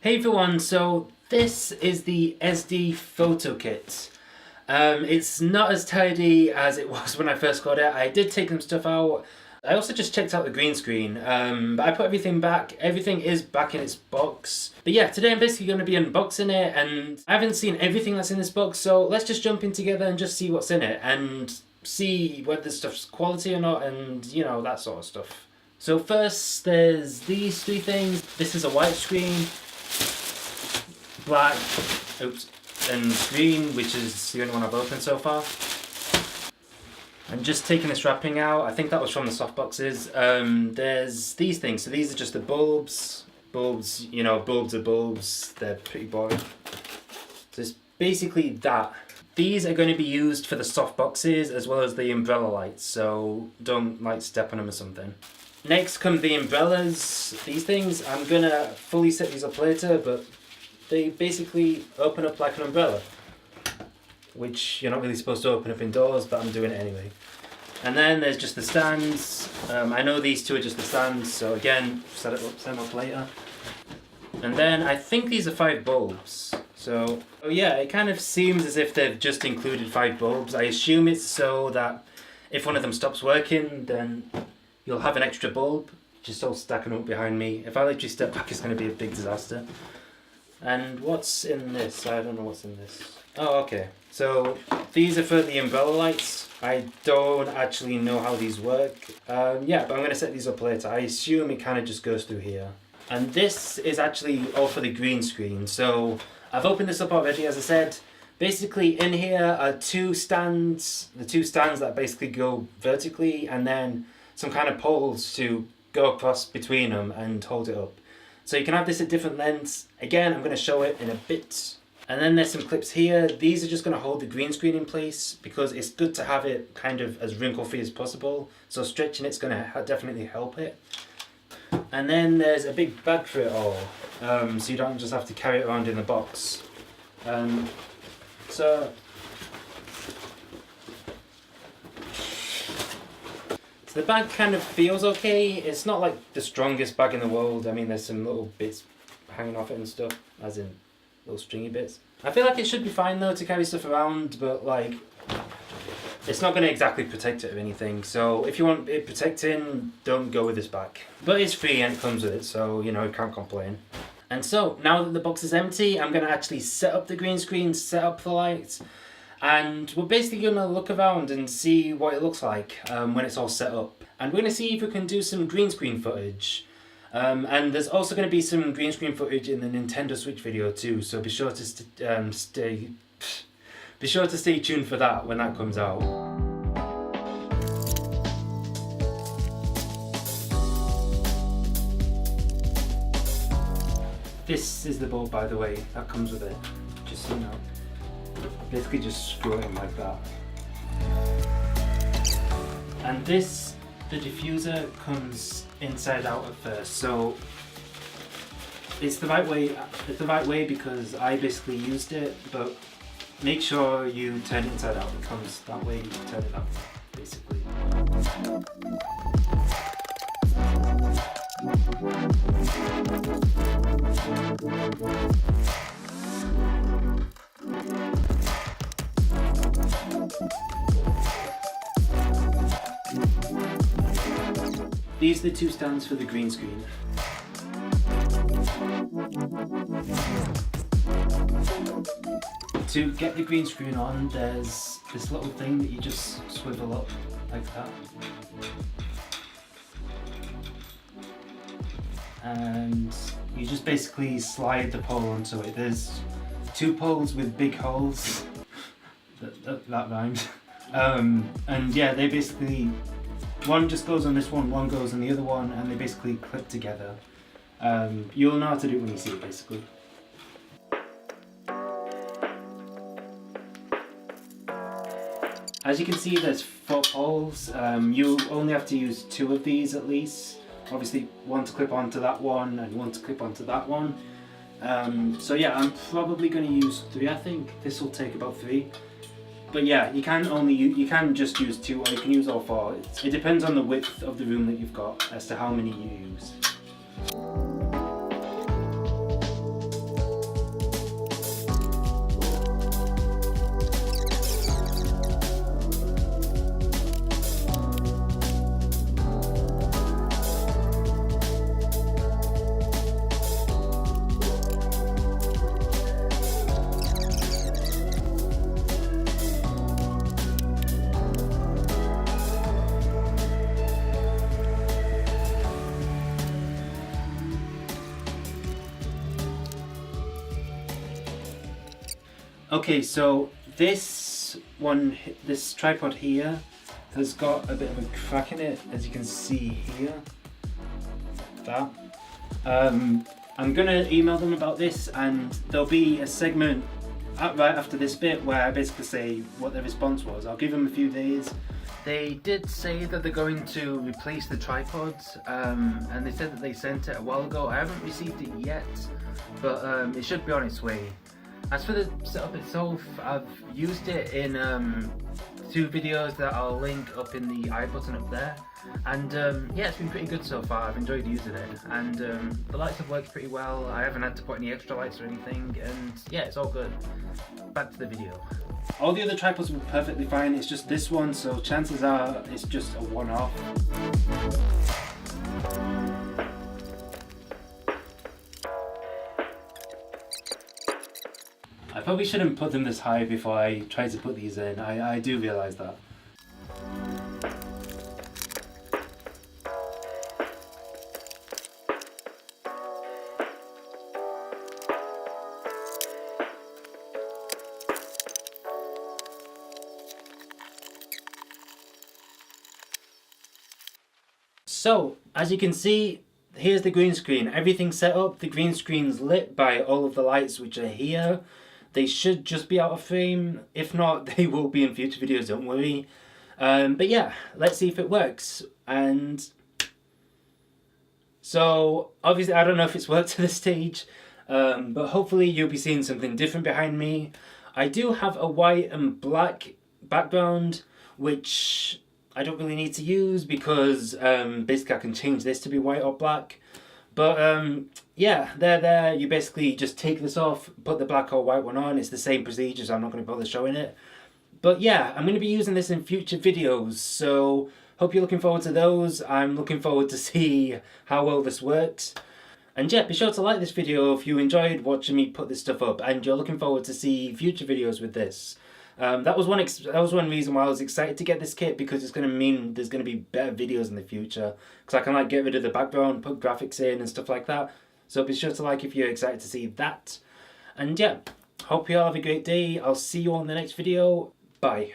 Hey everyone, so this is the SD photo kit. It's not as tidy as it was when I first got it. I did take some stuff out. I also just checked out the green screen, but I put everything back. Everything is back in its box. But yeah, today I'm basically going to be unboxing it, and I haven't seen everything that's in this box, so let's just jump in together and just see what's in it, and see whether the stuff's quality or not, and you know, that sort of stuff. So first, there's these three things. This is a white screen, black, and green, which is the only one I've opened so far. I'm just taking this wrapping out. I think that was from the soft boxes. There's these things. So these are just the bulbs. Bulbs, you know, bulbs are bulbs. They're pretty boring. So it's basically that. These are going to be used for the soft boxes as well as the umbrella lights. So don't like step on them or something. Next come the umbrellas. These things, I'm going to fully set these up later, but they basically open up like an umbrella, which you're not really supposed to open up indoors, but I'm doing it anyway. And then there's just the stands. I know these two are just the stands, so again, set them up later. And then I think these are 5 bulbs. So, oh yeah, it kind of seems as if they've just included 5 bulbs. I assume it's so that if one of them stops working, then you'll have an extra bulb, just all stacking up behind me. If I literally step back, it's going to be a big disaster. And what's in this? I don't know what's in this. Oh, okay. So these are for the umbrella lights. I don't actually know how these work. Yeah, but I'm going to set these up later. I assume it kind of just goes through here. And this is actually all for the green screen. So I've opened this up already, as I said. Basically in here are 2 stands. The 2 stands that basically go vertically, and then some kind of poles to go across between them and hold it up. So you can have this at different lengths. Again, I'm going to show it in a bit. And then there's some clips here. These are just going to hold the green screen in place because it's good to have it kind of as wrinkle-free as possible. So stretching it's going to definitely help it. And then there's a big bag for it all. So you don't just have to carry it around in the box. So the bag kind of feels okay. It's not like the strongest bag in the world. I mean, there's some little bits hanging off it and stuff, as in little stringy bits. I feel like it should be fine though to carry stuff around, but like, it's not going to exactly protect it or anything. So if you want it protecting, don't go with this bag. But it's free and it comes with it, so you know, you can't complain. And so now that the box is empty, I'm going to actually set up the green screen, set up the lights. And we're basically going to look around and see what it looks like when it's all set up. And we're going to see if we can do some green screen footage. And there's also going to be some green screen footage in the Nintendo Switch video too. So be sure to stay tuned for that when that comes out. This is the bulb, by the way, that comes with it. Just so you know. Basically just screw it in like that. And this, the diffuser comes inside out at first, so it's the right way because I basically used it, but make sure you turn it inside out. It comes that way, you turn it up basically. These are the 2 stands for the green screen. To get the green screen on, there's this little thing that you just swivel up like that. And you just basically slide the pole onto it. There's 2 poles with big holes. That rhymes. And yeah, they basically, one just goes on this one goes on the other one, and they basically clip together. You'll know how to do it when you see it basically. As you can see, there's 4 poles. You only have to use 2 of these at least. Obviously one to clip onto that one and one to clip onto that one. So yeah, I'm probably going to use 3, I think. This will take about 3. But yeah, you can just use 2 or you can use all 4. It depends on the width of the room that you've got as to how many you use. Okay, so this one, this tripod here, has got a bit of a crack in it, as you can see here. That. I'm gonna email them about this, and there'll be a segment right after this bit where I basically say what the response was. I'll give them a few days. They did say that they're going to replace the tripods, and they said that they sent it a while ago. I haven't received it yet, but it should be on its way. As for the setup itself, I've used it in 2 videos that I'll link up in the I button up there, and yeah, it's been pretty good so far. I've enjoyed using it, and the lights have worked pretty well. I haven't had to put any extra lights or anything, and yeah, it's all good. Back to the video. All the other tripods were perfectly fine, it's just this one, so chances are it's just a one-off. I probably shouldn't put them this high before I try to put these in. I do realise that. So, as you can see, here's the green screen. Everything's set up. The green screen's lit by all of the lights which are here. They should just be out of frame. If not, they will be in future videos, don't worry. But yeah, let's see if it works. And so, obviously, I don't know if it's worked to this stage, but hopefully you'll be seeing something different behind me. I do have a white and black background, which I don't really need to use because basically I can change this to be white or black. But yeah, there. You basically just take this off, put the black or white one on. It's the same procedure, so I'm not going to bother showing it. But yeah, I'm going to be using this in future videos, so hope you're looking forward to those. I'm looking forward to see how well this works. And yeah, be sure to like this video if you enjoyed watching me put this stuff up and you're looking forward to see future videos with this. That was one reason why I was excited to get this kit, because it's going to mean there's going to be better videos in the future, because I can like get rid of the background, put graphics in and stuff like that. So be sure to like if you're excited to see that. And yeah, hope you all have a great day. I'll see you on the next video. Bye.